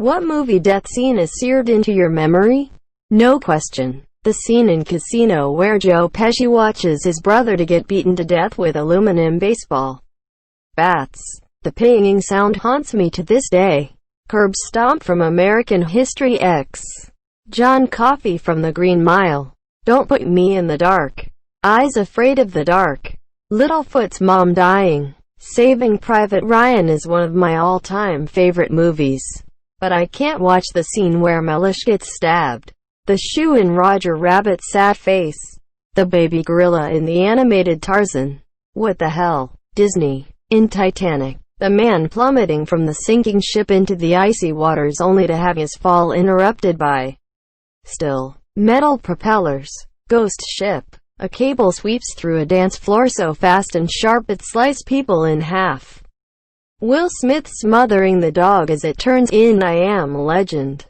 What movie death scene is seared into your memory? No question. The scene in Casino where Joe Pesci watches his brother to get beaten to death with aluminum baseball bats. The pinging sound haunts me to this day. Curb Stomp from American History X. John Coffey from The Green Mile. Don't Put Me in the Dark. Eyes Afraid of the Dark. Littlefoot's mom dying. Saving Private Ryan is one of my all-time favorite movies. But I can't watch the scene where Mellish gets stabbed. The shoe in Roger Rabbit's sad face. The baby gorilla in the animated Tarzan. What the hell? Disney. In Titanic. The man plummeting from the sinking ship into the icy waters only to have his fall interrupted by still metal propellers. Ghost ship. A cable sweeps through a dance floor so fast and sharp it slices people in half. Will Smith smothering the dog as it turns in I Am Legend.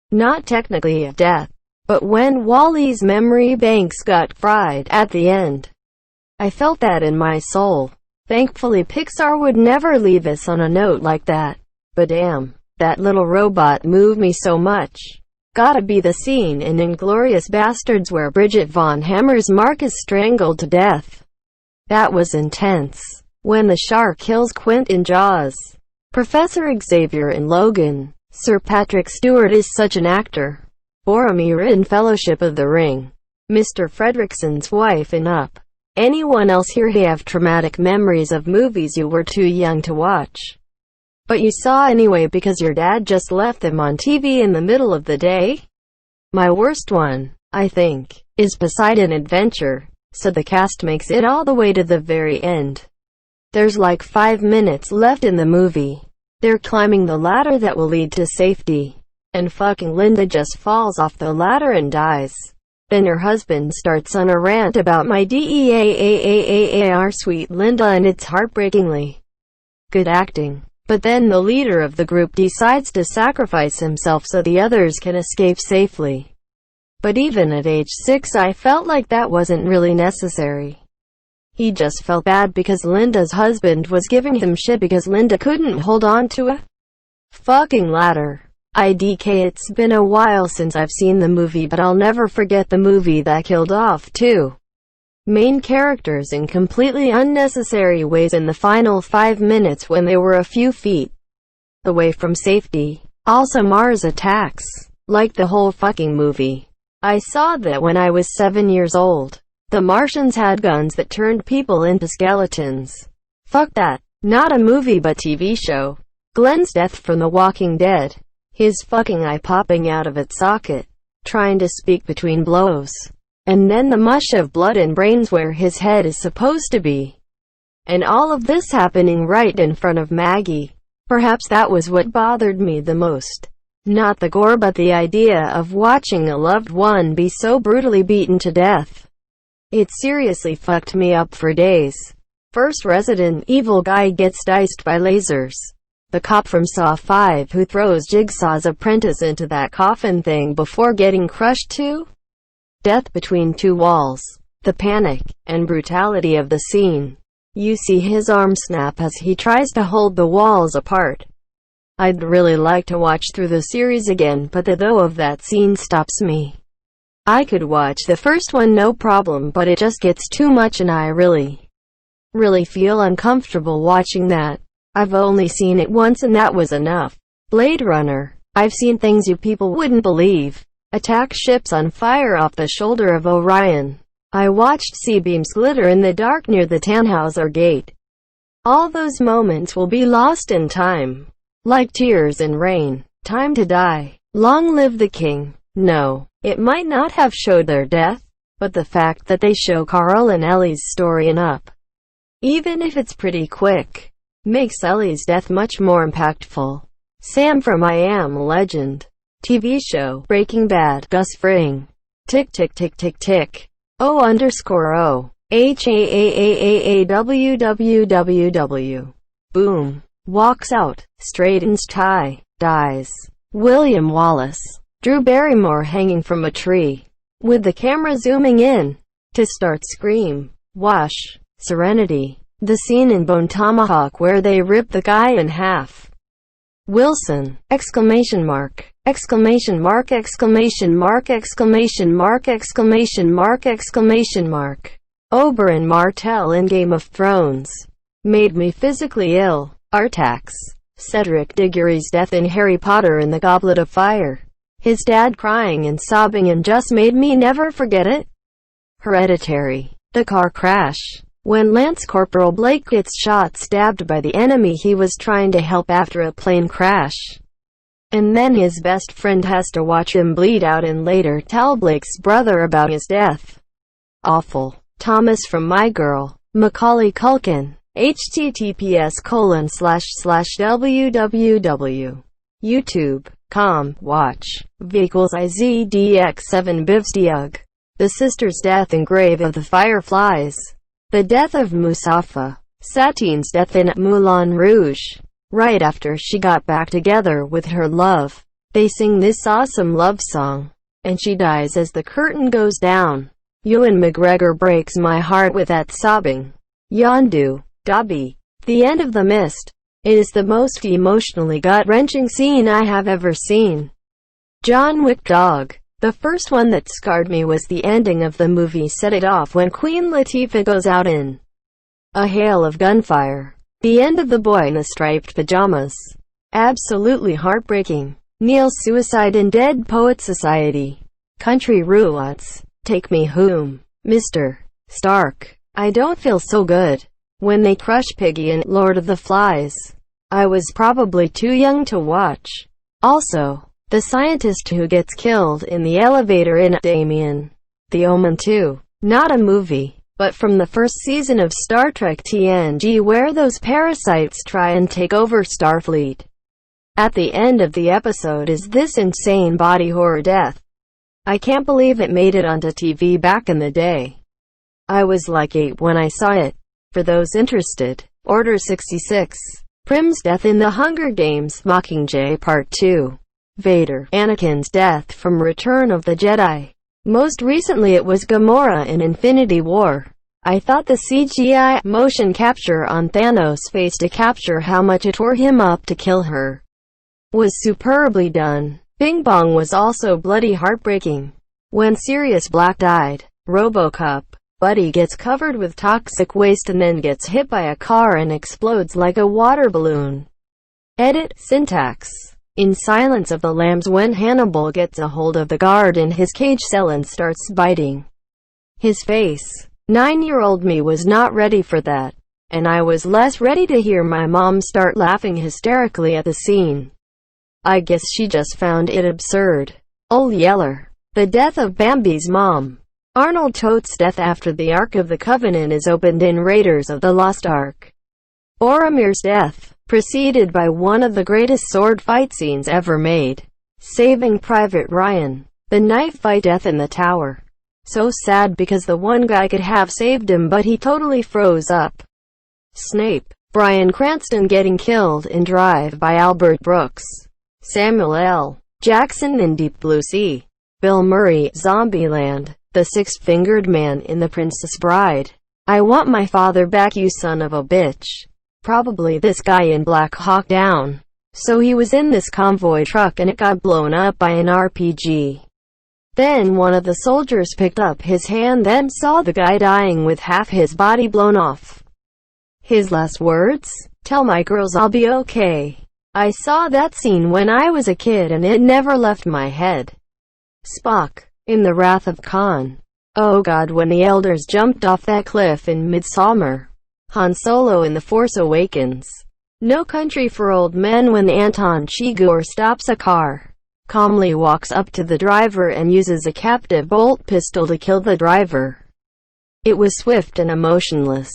Not technically a death, but when Wally's memory banks got fried at the end. I felt that in my soul. Thankfully Pixar would never leave us on a note like that. But damn, that little robot moved me so much. Gotta be the scene in Inglourious Basterds where Bridget Von Hammer's Mark is strangled to death. That was intense. When the shark kills Quint in Jaws. Professor Xavier in Logan. Sir Patrick Stewart is such an actor. Boromir in Fellowship of the Ring. Mr. Fredrickson's wife in Up. Anyone else here have traumatic memories of movies you were too young to watch, but you saw anyway because your dad just left them on TV in the middle of the day? My worst one, I think, is Poseidon Adventure, so the cast makes it all the way to the very end. There's like 5 minutes left in the movie. They're climbing the ladder that will lead to safety, and fucking Linda just falls off the ladder and dies. Then her husband starts on a rant about my DEAAAAR sweet Linda and it's heartbreakingly good acting. But then the leader of the group decides to sacrifice himself so the others can escape safely. But even at age 6 I felt like that wasn't really necessary. He just felt bad because Linda's husband was giving him shit because Linda couldn't hold on to a fucking ladder. IDK It's been a while since I've seen the movie but I'll never forget the movie that killed off 2 main characters in completely unnecessary ways in the final 5 minutes when they were a few feet away from safety. Also Mars Attacks. Like the whole fucking movie. I saw that when I was 7 years old. The Martians had guns that turned people into skeletons. Fuck that. Not a movie but TV show. Glenn's death from The Walking Dead. His fucking eye popping out of its socket, trying to speak between blows. And then the mush of blood and brains where his head is supposed to be. And all of this happening right in front of Maggie. Perhaps that was what bothered me the most. Not the gore but the idea of watching a loved one be so brutally beaten to death. It seriously fucked me up for days. First Resident Evil guy gets diced by lasers. The cop from Saw 5 who throws Jigsaw's apprentice into that coffin thing before getting crushed to death between 2 walls. The panic and brutality of the scene. You see his arm snap as he tries to hold the walls apart. I'd really like to watch through the series again but the though of that scene stops me. I could watch the first one no problem but it just gets too much and I really feel uncomfortable watching that. I've only seen it once and that was enough. Blade Runner. I've seen things you people wouldn't believe. Attack ships on fire off the shoulder of Orion. I watched C-beams glitter in the dark near the Tannhauser Gate. All those moments will be lost in time. Like tears in rain. Time to die. Long live the king. No, it might not have showed their death, but the fact that they show Carl and Ellie's story in Up, even if it's pretty quick, makes Ellie's death much more impactful. Sam from I Am Legend. TV show. Breaking Bad. Gus Fring. Tick tick tick tick tick. O_O. HAAAAWWWW. Boom. Walks out. Straightens tie. Dies. William Wallace. Drew Barrymore hanging from a tree, with the camera zooming in, to start Scream. Wash. Serenity. The scene in Bone Tomahawk where they rip the guy in half. Wilson! Exclamation mark! Exclamation mark! Exclamation mark! Exclamation mark! Exclamation mark! Exclamation mark! Oberyn Martell in Game of Thrones. Made me physically ill. Artax. Cedric Diggory's death in Harry Potter and the Goblet of Fire. His dad crying and sobbing and just made me never forget it. Hereditary. The car crash. When Lance Corporal Blake gets shot stabbed by the enemy he was trying to help after a plane crash. And then his best friend has to watch him bleed out and later tell Blake's brother about his death. Awful. Thomas from My Girl. Macaulay Culkin. https://www. YouTube.com. Watch. v=IZDX7 Bivsdiug. The Sister's Death in Grave of the Fireflies. The death of Musafa. Satine's death in Moulin Rouge. Right after she got back together with her love, they sing this awesome love song, and she dies as the curtain goes down. Ewan McGregor breaks my heart with that sobbing. Yondu. Dobby. The End of the Mist. It is the most emotionally gut-wrenching scene I have ever seen. John Wick Dog. The first one that scarred me was the ending of the movie Set It Off when Queen Latifah goes out in a hail of gunfire. The end of The Boy in the Striped Pajamas. Absolutely heartbreaking. Neil's suicide in Dead Poets Society. Country Roulets. Take Me Home. Mr. Stark. I Don't Feel So Good. When they crush Piggy in Lord of the Flies. I was probably too young to watch. Also, the scientist who gets killed in the elevator in Damien. The Omen 2. Not a movie, but from the first season of Star Trek TNG where those parasites try and take over Starfleet. At the end of the episode is this insane body horror death. I can't believe it made it onto TV back in the day. I was like 8 when I saw it. For those interested, Order 66. Prim's death in The Hunger Games Mockingjay Part 2. Vader. Anakin's death from Return of the Jedi. Most recently it was Gamora in Infinity War. I thought the CGI motion capture on Thanos' face to capture how much it tore him up to kill her was superbly done. Bing Bong was also bloody heartbreaking. When Sirius Black died. RoboCop. Buddy gets covered with toxic waste and then gets hit by a car and explodes like a water balloon. Edit. Syntax. In Silence of the Lambs when Hannibal gets a hold of the guard in his cage cell and starts biting his face. 9-year-old me was not ready for that, and I was less ready to hear my mom start laughing hysterically at the scene. I guess she just found it absurd. Ol Yeller. The death of Bambi's mom. Arnold Tote's death after the Ark of the Covenant is opened in Raiders of the Lost Ark. Boromir's death, preceded by one of the greatest sword fight scenes ever made. Saving Private Ryan. The knife fight death in the tower. So sad because the one guy could have saved him but he totally froze up. Snape. Bryan Cranston getting killed in Drive by Albert Brooks. Samuel L. Jackson in Deep Blue Sea. Bill Murray. Zombieland. The Six-Fingered Man in The Princess Bride. I want my father back, you son of a bitch. Probably this guy in Black Hawk Down. So he was in this convoy truck and it got blown up by an RPG. Then one of the soldiers picked up his hand, then saw the guy dying with half his body blown off. His last words? Tell my girls I'll be okay. I saw that scene when I was a kid and it never left my head. Spock. In The Wrath of Khan. Oh God, when the elders jumped off that cliff in Midsommar. Han Solo in The Force Awakens. No Country for Old Men when Anton Chigurh stops a car, calmly walks up to the driver and uses a captive bolt pistol to kill the driver. It was swift and emotionless.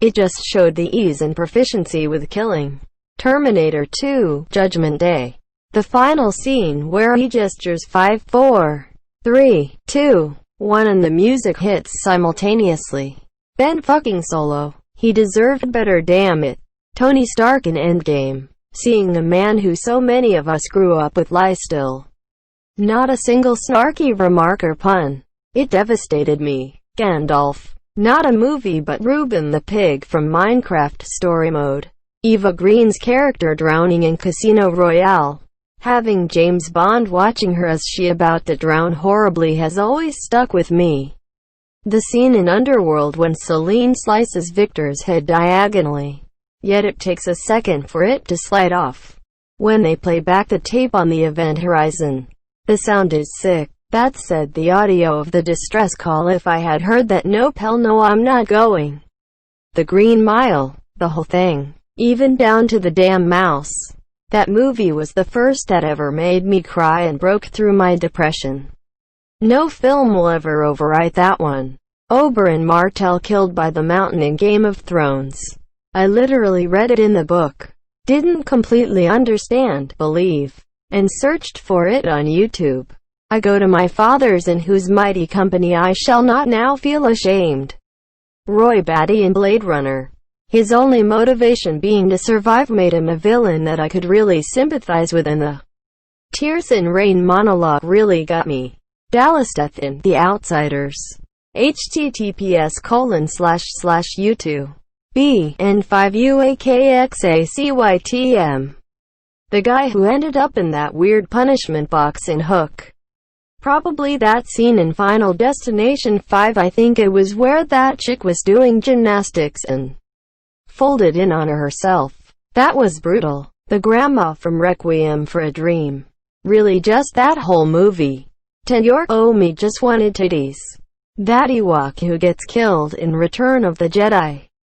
It just showed the ease and proficiency with killing. Terminator 2, Judgment Day. The final scene where he gestures 5, 4, 3, 2, 1 and the music hits simultaneously. Ben fucking Solo. He deserved better, damn it. Tony Stark in Endgame. Seeing a man who so many of us grew up with lie still. Not a single snarky remark or pun. It devastated me. Gandalf. Not a movie but Reuben the Pig from Minecraft Story Mode. Eva Green's character drowning in Casino Royale. Having James Bond watching her as she about to drown horribly has always stuck with me. The scene in Underworld when Celine slices Victor's head diagonally. Yet it takes a second for it to slide off. When they play back the tape on the Event Horizon, the sound is sick. That said, the audio of the distress call, if I had heard that, nope, hell no, I'm not going. The Green Mile, the whole thing, even down to the damn mouse. That movie was the first that ever made me cry and broke through my depression. No film will ever overwrite that one. Oberyn Martell killed by the Mountain in Game of Thrones. I literally read it in the book. Didn't completely understand, believe, and searched for it on YouTube. I go to my fathers in whose mighty company I shall not now feel ashamed. Roy Batty in Blade Runner. His only motivation being to survive made him a villain that I could really sympathize with, and the Tears in Rain monologue really got me. Dallas Death in The Outsiders. https://YouTube. N5UAKXACYTM. The guy who ended up in that weird punishment box in Hook. Probably that scene in Final Destination 5, I think it was, where that chick was doing gymnastics and folded in on herself. That was brutal. The grandma from Requiem for a Dream. Really, just that whole movie. 10 York, oh me just wanted titties. That Ewok who gets killed in Return of the Jedi.